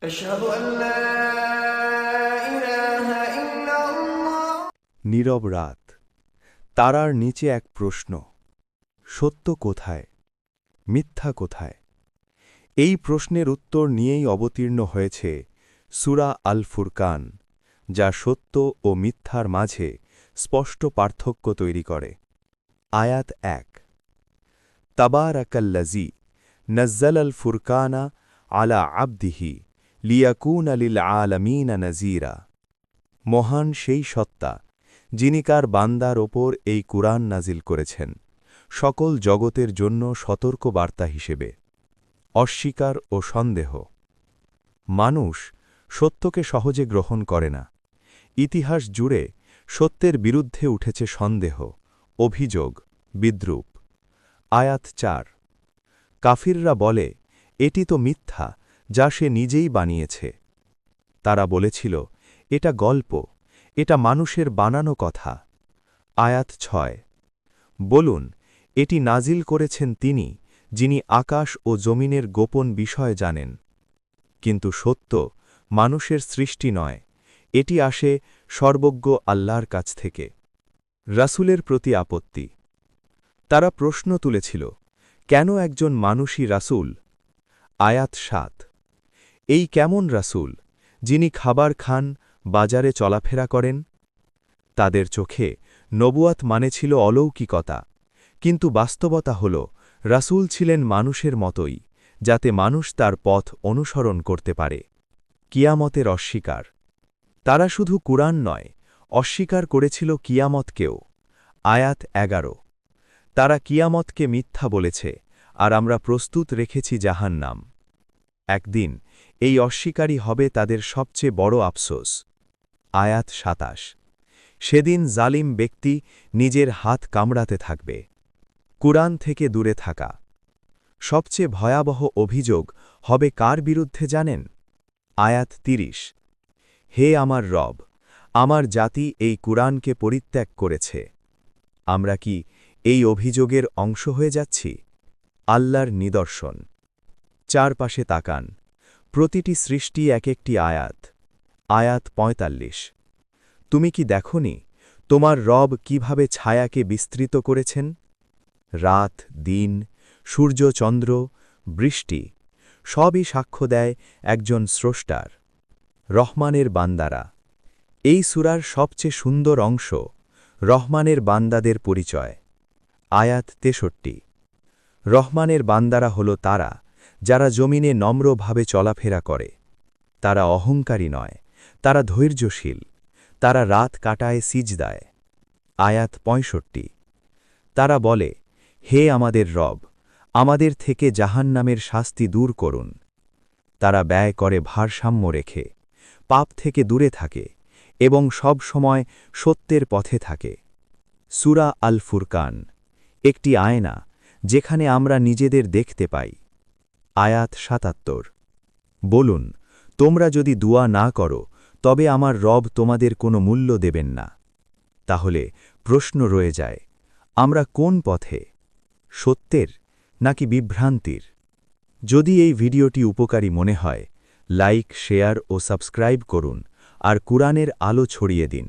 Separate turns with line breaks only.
أشهد أن لا إله إلا الله।
নীরব রাত, তারার নিচে এক প্রশ্ন, সত্য কোথায়, মিথ্যা কোথায়? এই প্রশ্নের উত্তর নিয়েই অবতীর্ণ হয়েছে সূরা আল ফুরকান, যা সত্য ও মিথ্যার মাঝে স্পষ্ট পার্থক্য তৈরি করে। আয়াত ১, তাবারাকাল্লাযী নাজ্জালাল ফুরকানা আলা আবদিহি লিয়াকুনা লিল আলামিনা নাযীরা। মহান সেই সত্তা, যিনি কার বান্দার ওপর এই কুরআন নাজিল করেছেন, সকল জগতের জন্য সতর্ক বার্তা হিসেবে। অস্বীকার ও সন্দেহ। মানুষ সত্যকে সহজে গ্রহণ করে না। ইতিহাস জুড়ে সত্যের বিরুদ্ধে উঠেছে সন্দেহ, অভিযোগ, বিদ্রূপ। আয়াত ৪, কাফিররা বলে, এটি তো মিথ্যা, যা সে নিজেই বানিয়েছে। তারা বলেছিল, এটা গল্প, এটা মানুষের বানানো কথা। আয়াত ৬, বলুন, এটি নাজিল করেছেন তিনি, যিনি আকাশ ও জমিনের গোপন বিষয় জানেন। কিন্তু সত্য মানুষের সৃষ্টি নয়, এটি আসে সর্বজ্ঞ আল্লাহর কাছ থেকে। রাসূলের প্রতি আপত্তি। তারা প্রশ্ন তুলেছিল, কেন একজন মানুষই রাসূল? আয়াত ৭, এই কেমন রাসূল, যিনি খাবার খান, বাজারে চলাফেরা করেন? তাদের চোখে নবুয়াত মানে ছিল অলৌকিকতা, কিন্তু বাস্তবতা হল রাসূল ছিলেন মানুষের মতোই, যাতে মানুষ তার পথ অনুসরণ করতে পারে। কিয়ামতের অস্বীকার। তারা শুধু কুরআন নয়, অস্বীকার করেছিল কিয়ামতকেও। আয়াত ১১, তারা কিয়ামতকে মিথ্যা বলেছে, আর আমরা প্রস্তুত রেখেছি জাহান্নাম। একদিন এই অস্বীকারই হবে তাদের সবচেয়ে বড় আফসোস। আয়াত ২৭, সেদিন জালিম ব্যক্তি নিজের হাত কামড়াতে থাকবে। কুরআন থেকে দূরে থাকা। সবচেয়ে ভয়াবহ অভিযোগ হবে কার বিরুদ্ধে জানেন? আয়াত ৩০, হে আমার রব, আমার জাতি এই কুরআনকে পরিত্যাগ করেছে। আমরা কি এই অভিযোগের অংশ হয়ে যাচ্ছি? আল্লাহর নিদর্শন। চারপাশে তাকান, প্রতিটি সৃষ্টি এক একটি আয়াত। আয়াত ৪৫, তুমি কি দেখনি তোমার রব কিভাবে ছায়াকে বিস্তৃত করেছেন? রাত, দিন, সূর্য, চন্দ্র, বৃষ্টি, সবই সাক্ষ্য দেয় একজন স্রষ্টার। রহমানের বান্দারা। এই সূরার সবচেয়ে সুন্দর অংশ রহমানের বান্দাদের পরিচয়। আয়াত ৬৩, রহমানের বান্দারা হল তারা, যারা জমিনে নম্রভাবে চলাফেরা করে। তারা অহংকারী নয়, তারা ধৈর্যশীল, তারা রাত কাটায় সিজদায়। আয়াত ৬৫, তারা বলে, হে আমাদের রব, আমাদের থেকে জাহান্নামের শাস্তি দূর করুন। তারা ব্যয় করে ভারসাম্য রেখে, পাপ থেকে দূরে থাকে এবং সব সময় সত্যের পথে থাকে। সূরা আল ফুরকান, একটি আয়না, যেখানে আমরা নিজেদের দেখতে পাই। আয়াত ৭৭, বলুন, তোমরা যদি দুয়া না করো, তবে আমার রব তোমাদের কোনো মূল্য দেবেন না। তাহলে প্রশ্ন রয়ে যায়, আমরা কোন পথে, সত্যের নাকি বিভ্রান্তির? যদি এই ভিডিওটি উপকারী মনে হয়, লাইক, শেয়ার ও সাবস্ক্রাইব করুন, আর কুরআনের আলো ছড়িয়ে দিন।